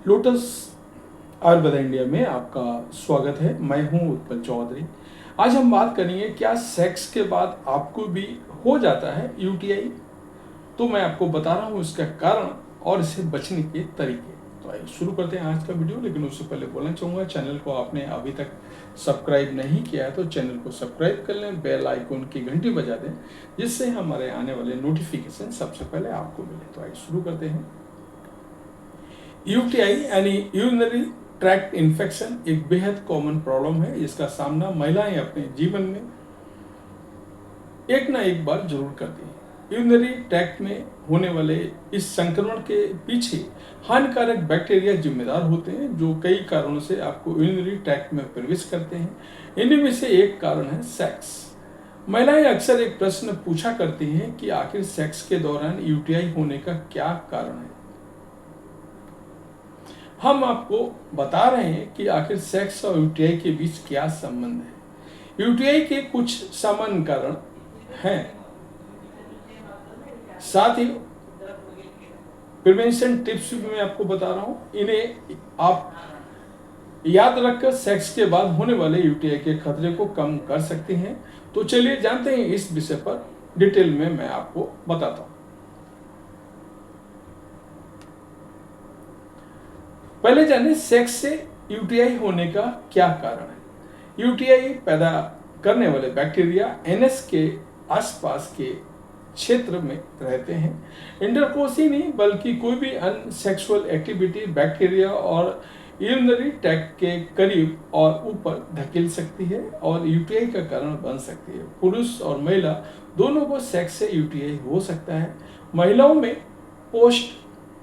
Lotus Ayurveda India में आपका स्वागत है। मैं हूं उत्पल चौधरी। आज हम बात करेंगे क्या सेक्स के बाद आपको भी हो जाता है यूटीआई। तो मैं आपको बता रहा हूं इसका कारण और इससे बचने के तरीके। तो आइए शुरू करते हैं आज का वीडियो। लेकिन उससे पहले बोलना चाहूँगा, चैनल को आपने अभी तक सब्सक्राइब नहीं किया है तो चैनल को सब्सक्राइब कर लें, बेल आइकन की घंटी बजा दें, जिससे हमारे आने वाले नोटिफिकेशन सबसे पहले आपको मिले। तो आइए शुरू करते हैं। यूटीआई यानी यूरिनरी ट्रैक्ट इन्फेक्शन एक बेहद कॉमन प्रॉब्लम है। इसका सामना महिलाएं अपने जीवन में एक ना एक बार जरूर करती हैं। यूरिनरी ट्रैक्ट में होने वाले इस संक्रमण के पीछे हानिकारक बैक्टीरिया जिम्मेदार होते हैं, जो कई कारणों से आपको यूरिनरी ट्रैक्ट में प्रवेश करते हैं। इनमें से एक कारण है सेक्स। महिलाएं अक्सर एक प्रश्न पूछा करती हैं कि आखिर सेक्स के दौरान यूटीआई होने का क्या कारण है। हम आपको बता रहे हैं कि आखिर सेक्स और यूटीआई के बीच क्या संबंध है। यूटीआई के कुछ सामान्य कारण हैं, साथ ही प्रिवेंशन टिप्स भी मैं आपको बता रहा हूं। इन्हें आप याद रखकर सेक्स के बाद होने वाले यूटीआई के खतरे को कम कर सकते हैं। तो चलिए जानते हैं इस विषय पर डिटेल में मैं आपको बताता हूं। पहले जाने सेक्स से यूटीआई होने का क्या कारण है। यूटीआई पैदा करने वाले बैक्टीरिया एनएस के आसपास के क्षेत्र में रहते हैं। इंटरकोर्स ही नहीं बल्कि कोई भी अन्य सेक्सुअल एक्टिविटी बैक्टीरिया और यूरिनरी ट्रैक्ट के करीब और ऊपर धकेल सकती है और यूटीआई का कारण बन सकती है। पुरुष और महिला दोनों को सेक्स से यूटीआई हो सकता है। महिलाओं में पोस्ट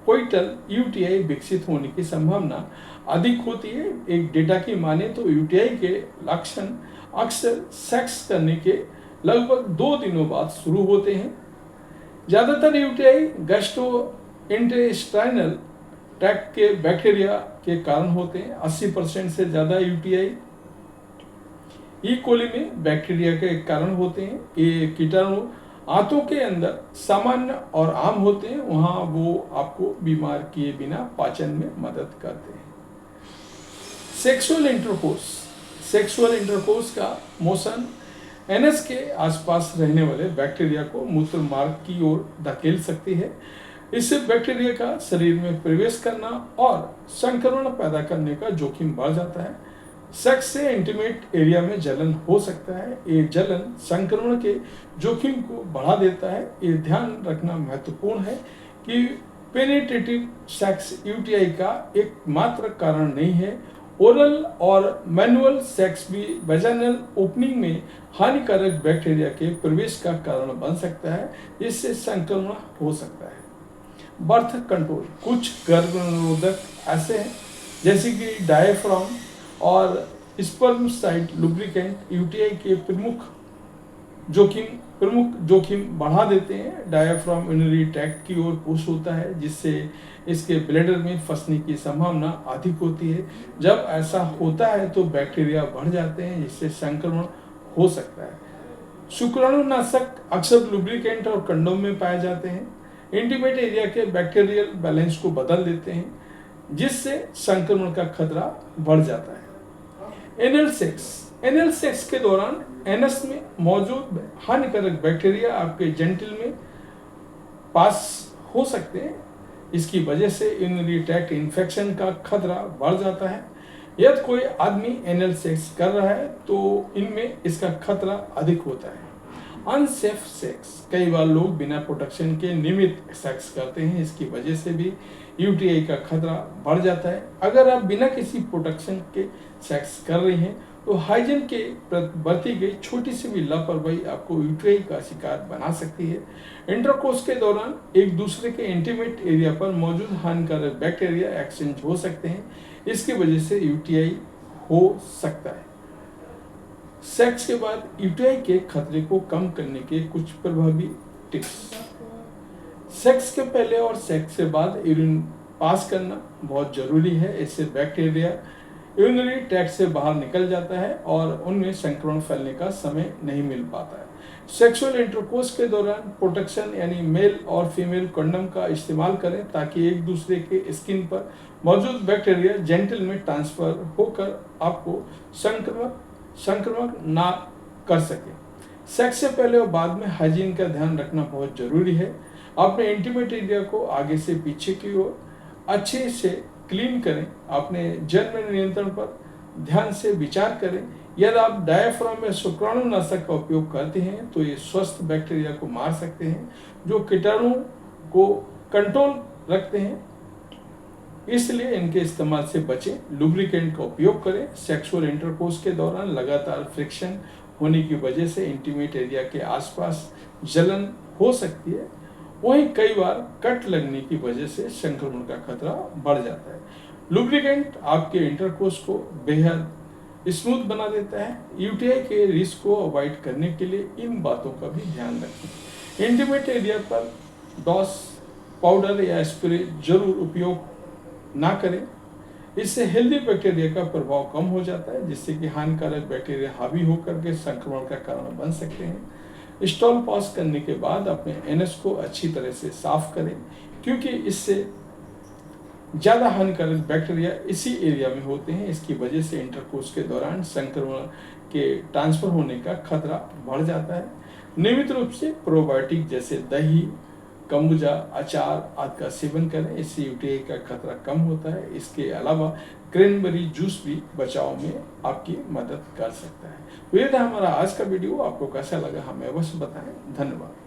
कोइटल यूटीआई विकसित होने की संभावना अधिक होती है। एक डेटा की माने तो यूटीआई के लक्षण अक्सर सेक्स करने के लगभग 2 दिनों बाद शुरू होते हैं। ज्यादातर यूटीआई गैस्ट्रोइंटेस्टाइनल ट्रैक्ट के बैक्टीरिया के कारण होते हैं। 80% से ज्यादा यूटीआई ई कोली में बैक्टीरिया के कारण होते हैं। ये कीटाणु आंतों के अंदर सामान्य और आम होते हैं, वहां वो आपको बीमार किए बिना पाचन में मदद करते हैं। सेक्सुअल इंटरकोर्स का मोशन एनएस के आसपास रहने वाले बैक्टीरिया को मूत्र मार्ग की ओर धकेल सकती है। इससे बैक्टीरिया का शरीर में प्रवेश करना और संक्रमण पैदा करने का जोखिम बढ़ जाता है। सेक्स से इंटीमेट एरिया में जलन हो सकता है। ये जलन संक्रमण के जोखिम को बढ़ा देता है। ये ध्यान रखना महत्वपूर्ण है कि पेनिट्रेटिव सेक्स यूटीआई का एकमात्र कारण नहीं है। ओरल और मैनुअल सेक्स भी वेजाइनल ओपनिंग में हानिकारक बैक्टीरिया के प्रवेश का कारण बन सकता है, जिससे संक्रमण हो सकता है। बर्थ कंट्रोल कुछ गर्भनिरोधक ऐसे हैं जैसे कि डायफ्राम और स्पर्मसाइड लुब्रिकेंट यूटीआई के प्रमुख जोखिम बढ़ा देते हैं। डायफ्राम यूरिनरी ट्रैक्ट की ओर पुश होता है, जिससे इसके ब्लैडर में फंसने की संभावना अधिक होती है। जब ऐसा होता है तो बैक्टीरिया बढ़ जाते हैं, जिससे संक्रमण हो सकता है। शुक्राणुनाशक अक्सर लुब्रिकेंट और कंडोम में पाए जाते हैं। इंटीमेट एरिया के बैक्टीरियल बैलेंस को बदल देते हैं, जिससे संक्रमण का खतरा बढ़ जाता है। एनल सेक्स के दौरान एनस में मौजूद हानिकारक बैक्टीरिया आपके जेंटिल में पास हो सकते हैं। इसकी वजह से यूरिनरी ट्रैक्ट इन्फेक्शन का खतरा बढ़ जाता है। यदि कोई आदमी एनल सेक्स कर रहा है तो इनमें इसका खतरा अधिक होता है। अनसेफ सेक्स कई बार लोग बिना प्रोटेक्शन के नियमित सेक्स करते हैं। इसकी वजह से भी यूटीआई का खतरा बढ़ जाता है। अगर आप बिना किसी प्रोटेक्शन के सेक्स कर रही हैं तो हाइजीन के बरती गई छोटी सी भी लापरवाही आपको यूटीआई का शिकार बना सकती है। इंटरकोर्स के दौरान एक दूसरे के इंटीमेट एरिया पर मौजूद हानिकारक बैक्टीरिया एक्सचेंज हो सकते हैं। इसकी वजह से यूटीआई हो सकता है। सेक्स के बाद यूटीआई के खतरे को कम करने के कुछ प्रभावी टिप्स। सेक्स के पहले और सेक्स के बाद यूरिन पास करना बहुत जरूरी है। इससे बैक्टीरिया यूरिनरी ट्रैक्ट से बाहर निकल जाता है और उनमें संक्रमण फैलने का समय नहीं मिल पाता है। सेक्सुअल इंटरकोर्स के दौरान प्रोटेक्शन यानी मेल और फीमेल कंडोम का इस्तेमाल करें ताकि एक दूसरे के स्किन पर मौजूद बैक्टीरिया जेंटल में ट्रांसफर होकर आपको संक्रमण ना कर सके। सेक्स से पहले और बाद में हाइजीन का ध्यान रखना बहुत जरूरी है। अपने इंटीमेट एरिया को आगे से पीछे की ओर अच्छे से क्लीन करें। अपने जन्म नियंत्रण पर ध्यान से विचार करें। यदि आप डायफ्राम या शुक्राणुनाशक का उपयोग करते हैं तो ये स्वस्थ बैक्टीरिया को मार सकते हैं जो कीटाणु को कंट्रोल रखते हैं, इसलिए इनके इस्तेमाल से बचें। लुब्रिकेंट का उपयोग करें। सेक्सुअल इंटरकोर्स के दौरान लगातार फ्रिक्शन होने की वजह से इंटीमेट एरिया के आसपास जलन हो सकती है। वहीं कई बार कट लगने की वजह से संक्रमण का खतरा बढ़ जाता है। लुब्रिकेंट आपके इंटरकोर्स को बेहद स्मूथ बना देता है। यूटीआई के रिस्क को अवॉइड करने के लिए इन बातों का भी ध्यान रखें। इंटीमेट एरिया पर डॉस पाउडर या स्प्रे जरूर उपयोग ना करें। इससे हेल्दी बैक्टीरिया का प्रभाव कम हो जाता है, जिससे कि हानिकारक बैक्टीरिया हावी होकर के संक्रमण का कारण बन सकते हैं। स्टॉल पास करने के बाद अपने एनएस को अच्छी तरह से साफ करें, क्योंकि इससे ज़्यादा हानिकारक बैक्टीरिया इसी एरिया में होते हैं। इसकी वजह से इंटरकोर्स के दौरान संक्रमण के ट्रांसफर होने का खतरा बढ़ जाता है। नियमित रूप से प्रोबायोटिक जैसे दही, कम्बुजा, अचार आदि का सेवन करें, इससे यूटीआई का खतरा कम होता है। इसके अलावा क्रैनबेरी जूस भी बचाव में आपकी मदद कर सकता है। तो ये था हमारा आज का वीडियो। आपको कैसा लगा हमें अवश्य बताएं। धन्यवाद।